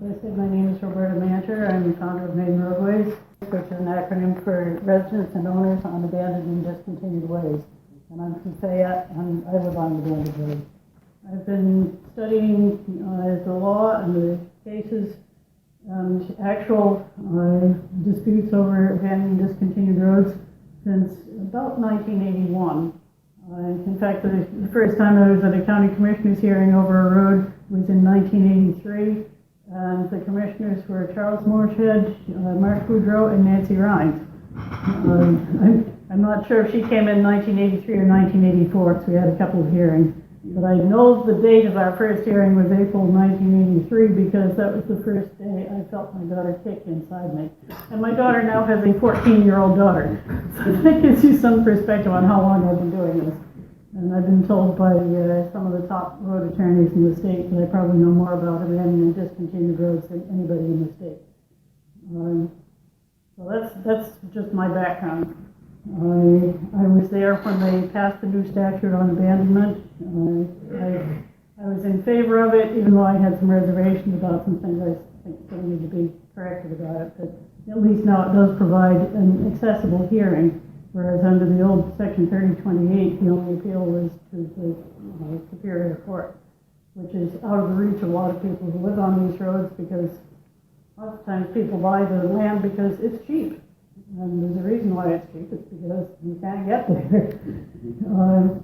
As I said, my name is Roberta Manter. I'm the founder of Maine ROADWays, which is an acronym for Residents and Owners on Abandoned and Discontinued Ways. And I'm from Fayette, and I live on abandoned roads. I've been studying the law and the cases and actual disputes over abandoned and discontinued roads since about 1981. In fact, the first time I was at a county commissioners hearing over a road was in 1983, and the commissioners were Charles Morshead, Mark Boudreau, and Nancy Rhines. I'm not sure if she came in 1983 or 1984, because we had a couple of hearings. But I know the date of our first hearing was April 1983 because that was the first day I felt my daughter kick inside me. And my daughter now has a 14-year-old daughter. So that gives you some perspective on how long I've been doing this. And I've been told by some of the top road attorneys in the state that I probably know more about abandoned and discontinued roads than anybody in the state. So that's just my background. I was there when they passed the new statute on abandonment. I was in favor of it, even though I had some reservations about some things I think still need to be corrected about it. But at least now it does provide an accessible hearing, whereas under the old Section 3028, the only appeal was to the Superior Court, which is out of the reach of a lot of people who live on these roads because lots of times people buy the land because it's cheap. And there's a reason why it's cheap. It's because you can't get there.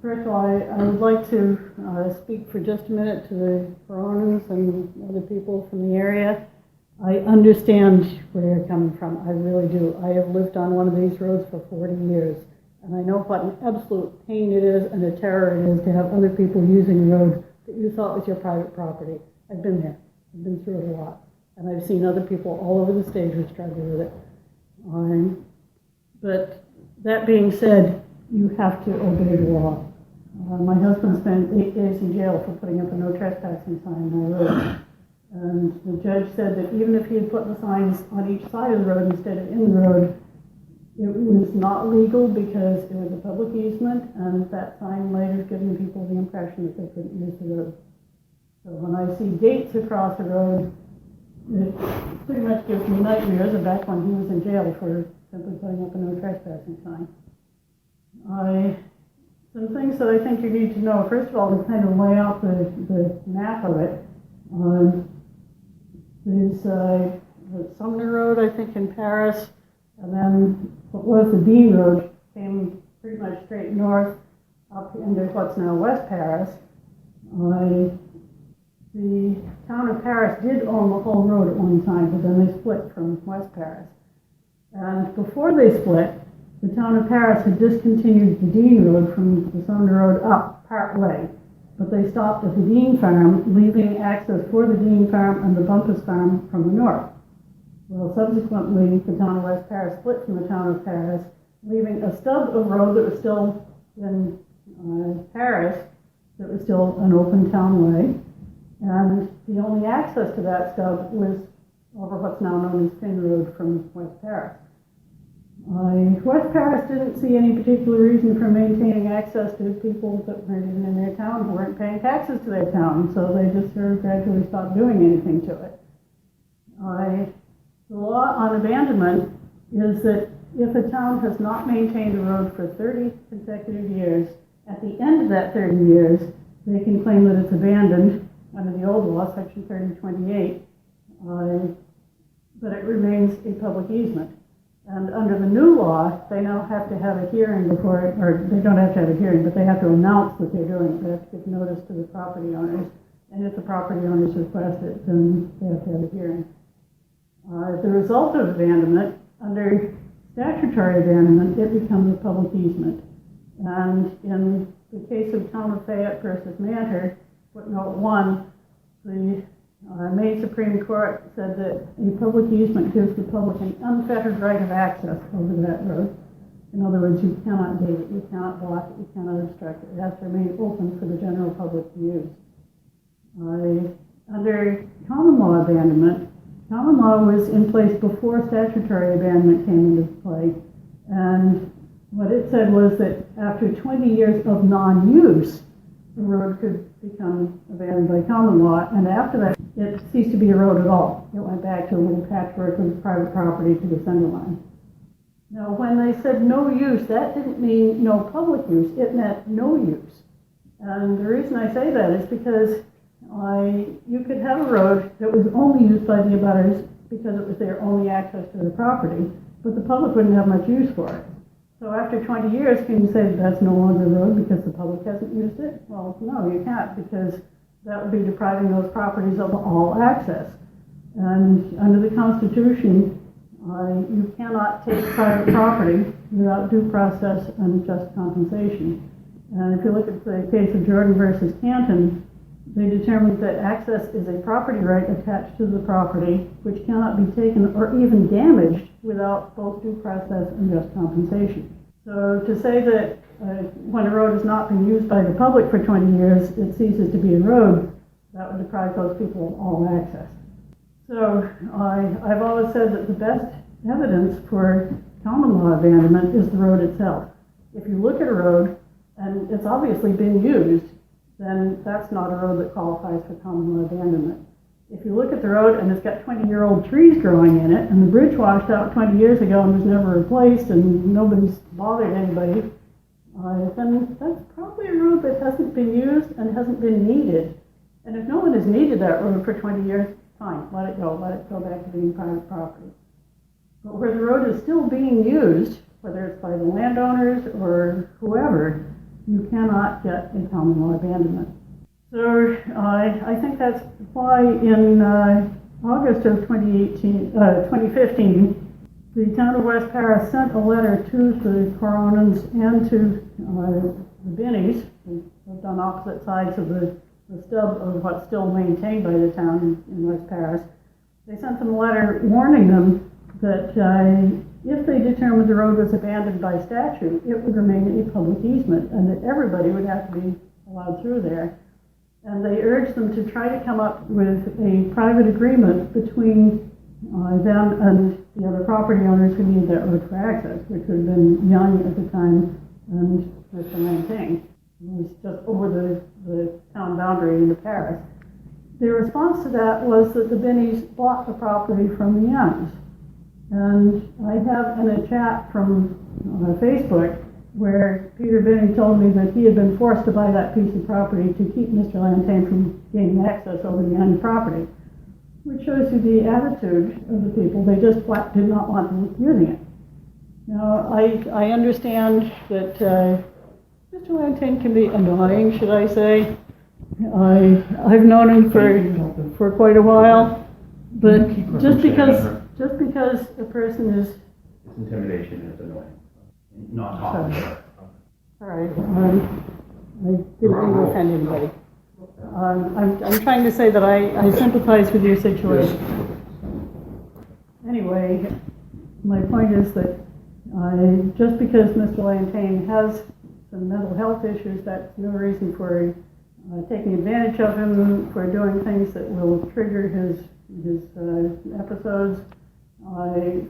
First of all, I would like to speak for just a minute to the Coronans and other people from the area. I understand where you're coming from. I really do. I have lived on one of these roads for 40 years. And I know what an absolute pain it is and a terror it is to have other people using a road that you thought was your private property. I've been there. I've been through it a lot. And I've seen other people all over the state who struggle with it. But that being said, you have to obey the law. My husband spent 8 days in jail for putting up a no trespassing sign on my road. And the judge said that even if he had put the signs on each side of the road instead of in the road, it was not legal because it was a public easement, and that sign might have given people the impression that they couldn't use the road. So when I see gates across the road, it pretty much gives me nightmares of back when he was in jail for simply putting up a no trespassing sign. Some things that I think you need to know. First of all, to kind of lay out the map of it. There's the Sumner Road, I think, in Paris, and then what was the Dean Road came pretty much straight north up into what's now West Paris. The town of Paris did own the whole road at one time, but then they split from West Paris. And before they split, the town of Paris had discontinued the Dean Road from the Sumner Road up part way. But they stopped at the Dean Farm, leaving access for the Dean Farm and the Bumpus Farm from the north. Well, subsequently, the town of West Paris split from the town of Paris, leaving a stub of road that was still in Paris, that was still an open town way. And the only access to that stub was over what's now known as Finn Road from West Paris. West Paris didn't see any particular reason for maintaining access to people that weren't even in their town, who weren't paying taxes to their town, so they just sort of gradually stopped doing anything to it. The law on abandonment is that if a town has not maintained a road for 30 consecutive years, at the end of that 30 years, they can claim that it's abandoned under the old law, Section 3028, but it remains a public easement. And under the new law, they now have to have a hearing before, or they don't have to have a hearing, but they have to announce that they're doing it. They have to give notice to the property owners. And if the property owners request it, then they have to have a hearing. The result of abandonment, under statutory abandonment, it becomes a public easement. And in the case of Town of Fayette versus Manter, footnote 1, the Maine Supreme Court said that a public easement gives the public an unfettered right of access over that road. In other words, you cannot gate it, you cannot block it, you cannot obstruct it. It has to remain open for the general public to use. Under common law abandonment, common law was in place before statutory abandonment came into play. And what it said was that after 20 years of non-use, the road could become abandoned by common law, and after that, it ceased to be a road at all. It went back to a little patchwork of private property to the center line. Now, when they said no use, that didn't mean no public use, it meant no use. And the reason I say that is because you could have a road that was only used by the abutters because it was their only access to the property, but the public wouldn't have much use for it. So after 20 years, can you say that that's no longer a road because the public hasn't used it? Well, no, you can't, because that would be depriving those properties of all access. And under the Constitution, you cannot take private property without due process and just compensation. And if you look at the case of Jordan versus Canton, they determined that access is a property right attached to the property which cannot be taken or even damaged without both due process and just compensation. So to say that when a road has not been used by the public for 20 years, it ceases to be a road, that would deprive those people of all access. So I've always said that the best evidence for common law abandonment is the road itself. If you look at a road and it's obviously been used, then that's not a road that qualifies for common law abandonment. If you look at the road and it's got 20-year-old trees growing in it, and the bridge washed out 20 years ago and was never replaced, and nobody's bothered anybody, then that's probably a road that hasn't been used and hasn't been needed. And if no one has needed that road for 20 years, fine, let it go back to being private property. But where the road is still being used, whether it's by the landowners or whoever, you cannot get a common law abandonment. So I think that's why in August of 2015, the town of West Paris sent a letter to the Coronans and to the Binnies, who lived on opposite sides of the stub of what's still maintained by the town in West Paris. They sent them a letter warning them that if they determined the road was abandoned by statute, it would remain a public easement and that everybody would have to be allowed through there. And they urged them to try to come up with a private agreement between them and the other property owners who needed that road for access, which would have been Young at the time and Mr. Lanting. It was just over the town boundary into Paris. The response to that was that the Binnies bought the property from the Youngs. And I have in a chat from Facebook where Peter Binney told me that he had been forced to buy that piece of property to keep Mr. Lantain from gaining access over the Young property, which shows you the attitude of the people. They just flat did not want them using it. Now, I understand that Mr. Lantain can be annoying, should I say. I've known him for quite a while, but just because a person is... It's intimidation, it's annoying. Not talking. All right. I didn't mean to offend anybody. I'm trying to say that I sympathize with your situation. Anyway, my point is that just because Mr. Lantain has some mental health issues, that's no reason for taking advantage of him, for doing things that will trigger his episodes,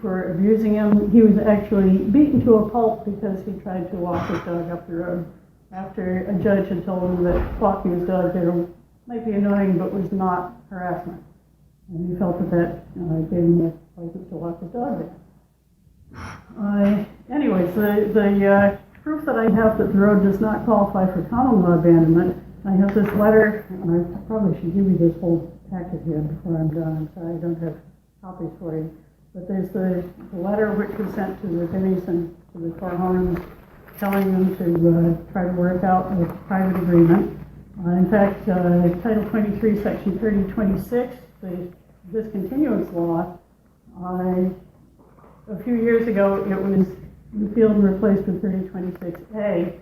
for abusing him. He was actually beaten to a pulp because he tried to walk his dog up the road after a judge had told him that walking his dog there might be annoying but was not harassment. And he felt that gave him the license to walk his dog there. Anyways, the proof that I have that the road does not qualify for common law abandonment, I have this letter, and I probably should give you this whole packet here before I'm done. I'm sorry I don't have copies for you. But there's the letter which was sent to the Binnies and to the Corhonans telling them to try to work out a private agreement. In fact, Title 23, Section 3026, the discontinuance law, a few years ago it was repealed and replaced with 3026A,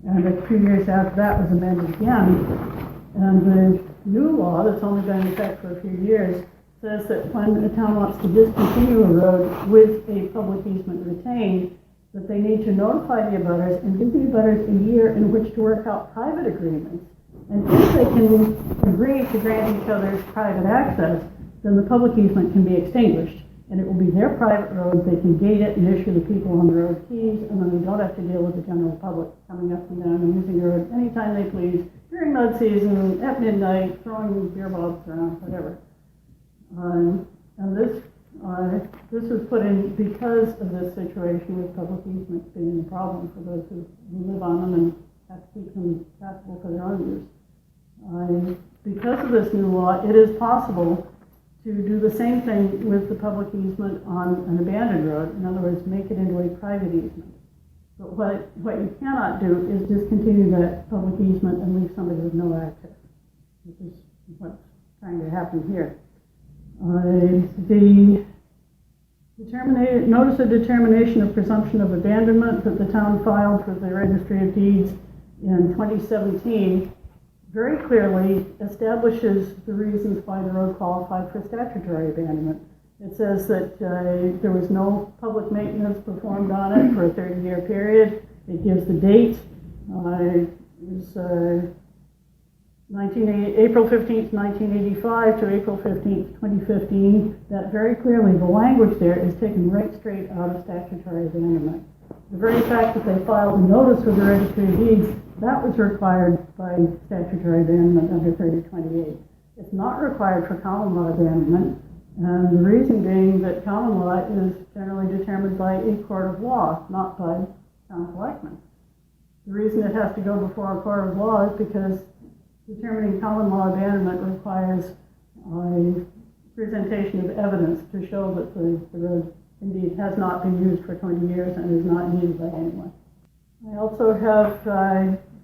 and a few years after that was amended again. And the new law that's only been in effect for a few years says that when a town wants to discontinue a road with a public easement retained, that they need to notify the abutters and give the abutters a year in which to work out private agreements. And if they can agree to grant each other's private access, then the public easement can be extinguished. And it will be their private road. They can gate it and issue the people on the road keys, and then they don't have to deal with the general public coming up and down and using the road anytime they please, during mud season, at midnight, throwing beer bottles around, whatever. And this was put in because of this situation with public easements being a problem for those who live on them and have to keep them passable for their own use. Because of this new law, it is possible to do the same thing with the public easement on an abandoned road. In other words, make it into a private easement. But what you cannot do is discontinue that public easement and leave somebody with no access, which is what's trying to happen here. The notice of determination of presumption of abandonment that the town filed for the Registry of Deeds in 2017 very clearly establishes the reasons why the road qualified for statutory abandonment. It says that there was no public maintenance performed on it for a 30-year period. It gives the date. It was April 15th, 1985 to April 15th, 2015. That very clearly, the language there is taken right straight out of statutory abandonment. The very fact that they filed a notice with the Registry of Deeds, that was required by statutory abandonment under 3028. It's not required for common law abandonment, and the reason being that common law is generally determined by a court of law, not by town selectmen. The reason it has to go before a court of law is because determining common law abandonment requires a presentation of evidence to show that the road indeed has not been used for 20 years and is not needed by anyone. I also have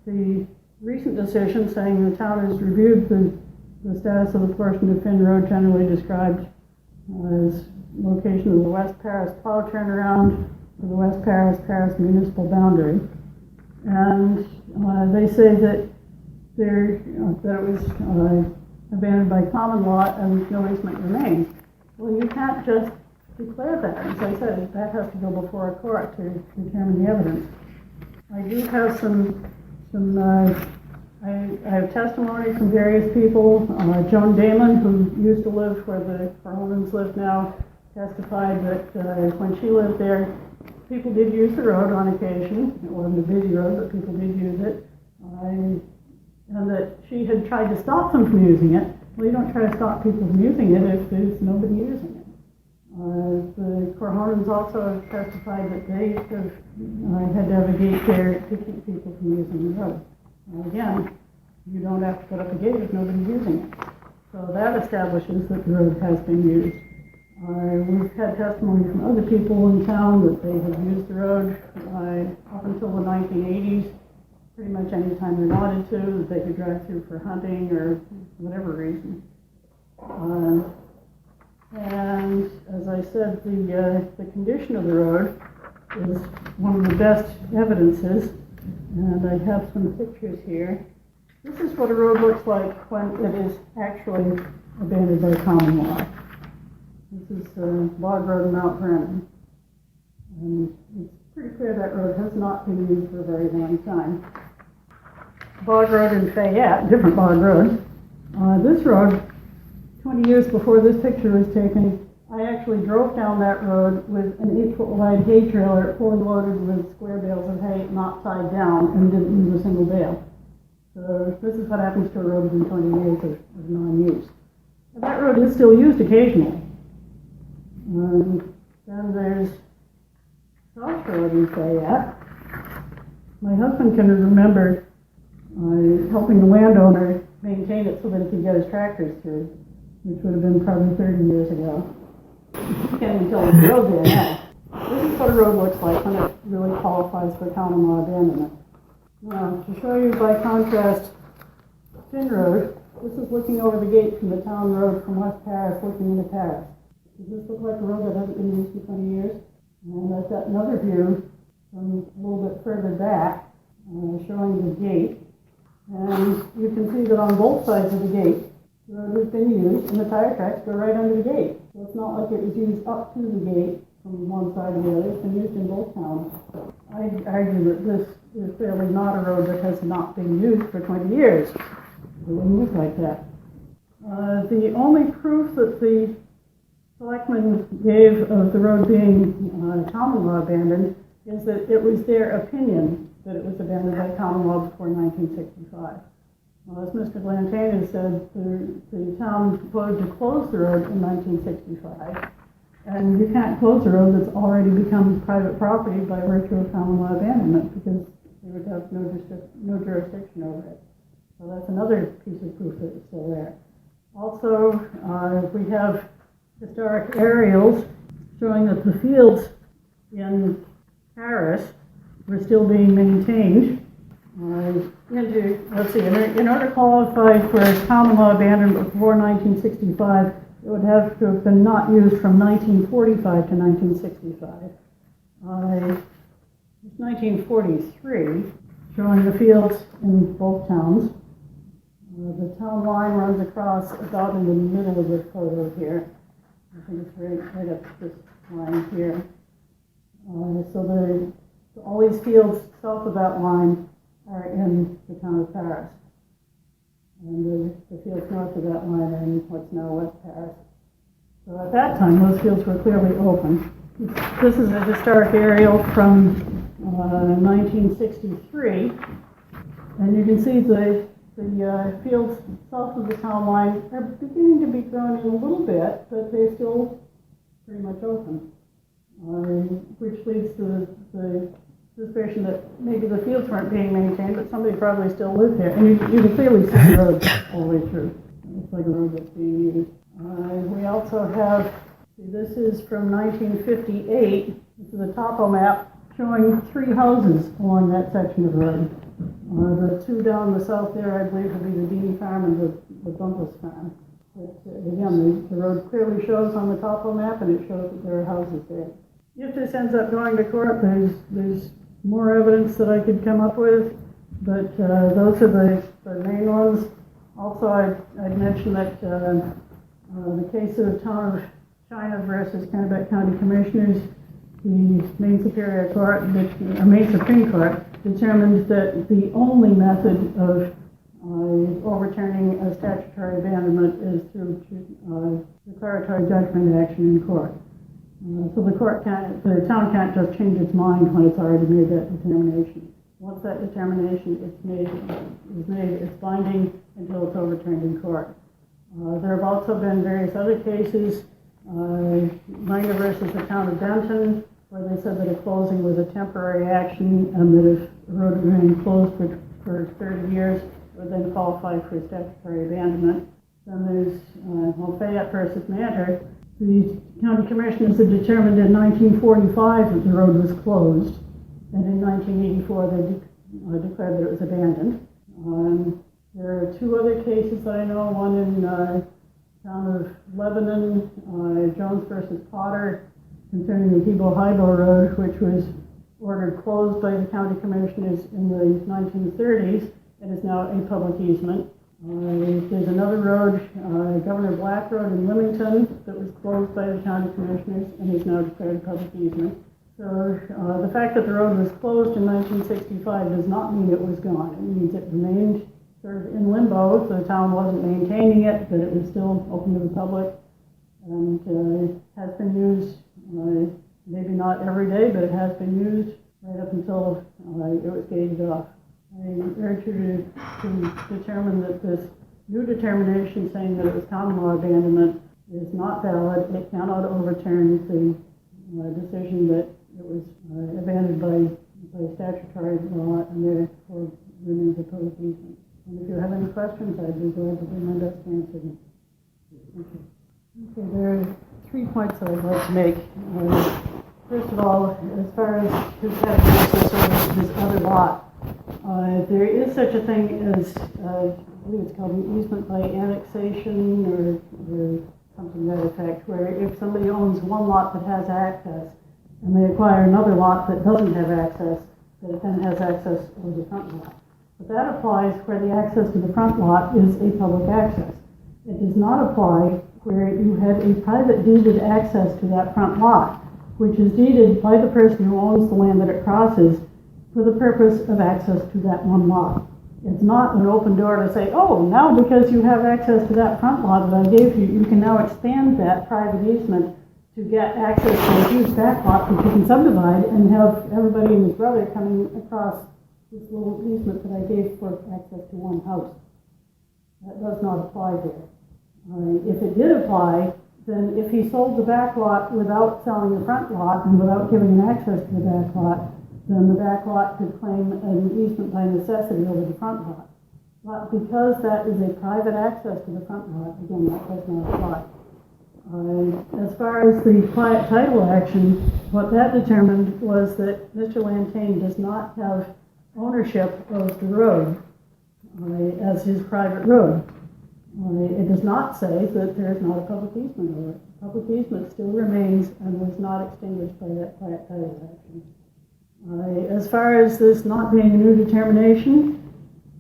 the recent decision saying the town has reviewed the status of the portion of Finn Road generally described as location of the West Paris plow turnaround to the West Paris municipal boundary. And they say that it was abandoned by common law and no easement remains. Well, you can't just declare that. As I said, that has to go before a court to determine the evidence. I do have I have testimony from various people. Joan Damon, who used to live where the Corhonans live now, testified that when she lived there, people did use the road on occasion. It wasn't a busy road, but people did use it. And that she had tried to stop them from using it. Well, you don't try to stop people from using it if there's nobody using it. The Corhonans also testified that they had to have a gate there to keep people from using the road. Again, you don't have to put up a gate if nobody's using it. So that establishes that the road has been used. We've had testimony from other people in town that they have used the road up until the 1980s. Pretty much any time they wanted to, that they could drive through for hunting or whatever reason. And as I said, the condition of the road is one of the best evidences. And I have some pictures here. This is what a road looks like when it is actually abandoned by common law. This is Bog Road in Mount Vernon. And it's pretty clear that road has not been used for a very long time. Bog Road in Fayette, different Bog Road. This road, 20 years before this picture was taken, I actually drove down that road with an 8-foot wide hay trailer fully loaded with square bales of hay not tied down and didn't use a single bale. So this is what happens to a road within 20 years of non-use. And that road is still used occasionally. Then there's South Road in Fayette. My husband can remember helping the landowner maintain it so that he could get his tractors through, which would have been probably 30 years ago. You can't even tell the road there now. This is what a road looks like when it really qualifies for common law abandonment. Now, to show you by contrast Finn Road, this is looking over the gate from the town road from West Paris looking into Paris. Does this look like a road that hasn't been used for 20 years? And I've got another view from a little bit further back showing the gate. And you can see that on both sides of the gate, the road has been used and the tire tracks go right under the gate. So it's not like it was used up to the gate from one side or the other. It's been used in both towns. I argue that this is clearly not a road that has not been used for 20 years. It wouldn't look like that. The only proof that the selectmen gave of the road being common law abandoned is that it was their opinion that it was abandoned by common law before 1965. Well, as Mr. Glantani said, the town voted to close the road in 1965. And you can't close a road that's already become private property by virtue of common law abandonment because they would have no jurisdiction over it. So that's another piece of proof that it's still there. Also, we have historic aerials showing that the fields in Paris were still being maintained. Let's see, in order to qualify for common law abandonment before 1965, it would have to have been not used from 1945 to 1965. It's 1943, showing the fields in both towns. The town line runs across about in the middle of the photo here. I think it's right up this line here. So all these fields south of that line are in the town of Paris. And the fields north of that line are in what's now West Paris. So at that time, those fields were clearly open. This is a historic aerial from 1963. And you can see the fields south of the town line are beginning to be grown in a little bit, but they're still pretty much open. Which leads to the suspicion that maybe the fields weren't being maintained, but somebody probably still lived there. And you can clearly see the road all the way through. It's like a road that's being used. We also have, this is from 1958. This is a topo map showing 3 houses along that section of road. The 2 down the south there, I believe, would be the Dean Farm and the Bumpus Farm. But again, the road clearly shows on the topo map, and it shows that there are houses there. If this ends up going to court, there's more evidence that I could come up with, but those are the main ones. Also, I'd mention that the case of Town of China versus Kennebec County Commissioners, the Maine Superior Court, Maine Supreme Court, determined that the only method of overturning a statutory abandonment is through declaratory judgment action in court. So the town can't just change its mind when it's already made that determination. Once that determination is made, it's binding until it's overturned in court. There have also been various other cases, Langer versus the town of Denton, where they said that a closing was a temporary action and that if the road remained closed for 30 years, it would then qualify for statutory abandonment. Then there's Fayette versus Manter. The county commissioners had determined in 1945 that the road was closed, and in 1984 they declared that it was abandoned. There are 2 other cases that I know, one in town of Lebanon, Jones versus Potter, concerning the Hebo-Hybo Road, which was ordered closed by the county commissioners in the 1930s and is now a public easement. There's another road, Governor Black Road in Leamington, that was closed by the county commissioners and is now declared a public easement. So the fact that the road was closed in 1965 does not mean it was gone. It means it remained sort of in limbo. The town wasn't maintaining it, but it was still open to the public and has been used, maybe not every day, but it has been used right up until it was gated off. I urge you to determine that this new determination saying that it was common law abandonment is not valid. It cannot overturn the decision that it was abandoned by statutory law and therefore remains a public easement. And if you have any questions, I'd be glad to do my best to answer them. Okay, there are 3 points that I'd like to make. First of all, as far as his diagnosis of his other lot, there is such a thing as, I believe it's called an easement by annexation or something to that effect, where if somebody owns one lot that has access and they acquire another lot that doesn't have access, that it then has access over the front lot. But that applies where the access to the front lot is a public access. It does not apply where you have a private deeded access to that front lot, which is deeded by the person who owns the land that it crosses for the purpose of access to that one lot. It's not an open door to say, oh, now because you have access to that front lot that I gave you, you can now expand that private easement to get access to a huge back lot that you can subdivide and have everybody and his brother coming across this little easement that I gave for access to one house. That does not apply here. If it did apply, then if he sold the back lot without selling the front lot and without giving an access to the back lot, then the back lot could claim an easement by necessity over the front lot. But because that is a private access to the front lot, again, that does not apply. As far as the quiet title action, what that determined was that Mr. Lantain does not have ownership of the road as his private road. It does not say that there is not a public easement over it. Public easement still remains and was not extinguished by that quiet title action. As far as this not being a new determination,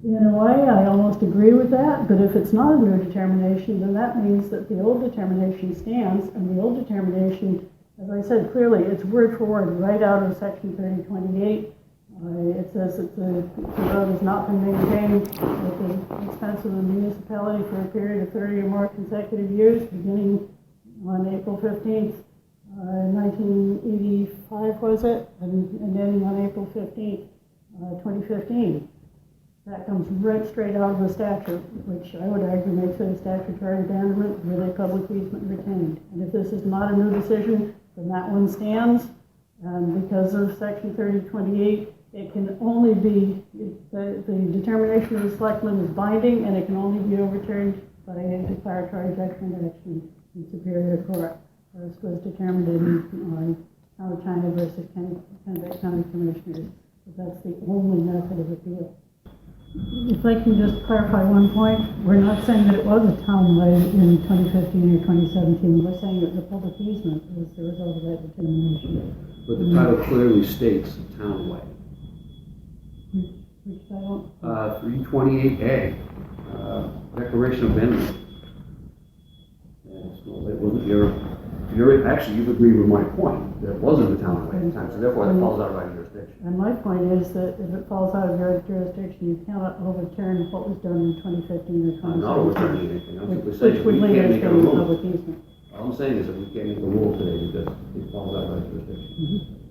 in a way, I almost agree with that, but if it's not a new determination, then that means that the old determination stands, and the old determination, as I said clearly, it's word for word right out of section 3028. It says that the road has not been maintained at the expense of the municipality for a period of 30 or more consecutive years, beginning on April 15th, 1985, was it? And ending on April 15th, 2015. That comes right straight out of the statute, which I would argue makes it a statutory abandonment with a public easement retained. And if this is not a new decision, then that one stands. And because of section 3028, it can only be, the determination of the selectmen is binding, and it can only be overturned by a declaratory judgment action in Superior Court, as was determined in Town of China versus Kennebec County Commissioners. But that's the only method of appeal. If I can just clarify one point, we're not saying that it was a townway in 2015 or 2017. We're saying that the public easement was the result of that determination. But the title clearly states townway. Which title? 328A, declaration of abandonment. So it wasn't actually, you've agreed with my point. That wasn't the townway at the time, so therefore it falls out of our jurisdiction. And my point is that if it falls out of your jurisdiction, you cannot overturn what was done in 2015 or 2017. I'm not overturning anything. I'm simply saying which would we lead can't us make a to a rule. public easement. All I'm saying is that we can't make a rule today because it falls out of our jurisdiction. Mm-hmm.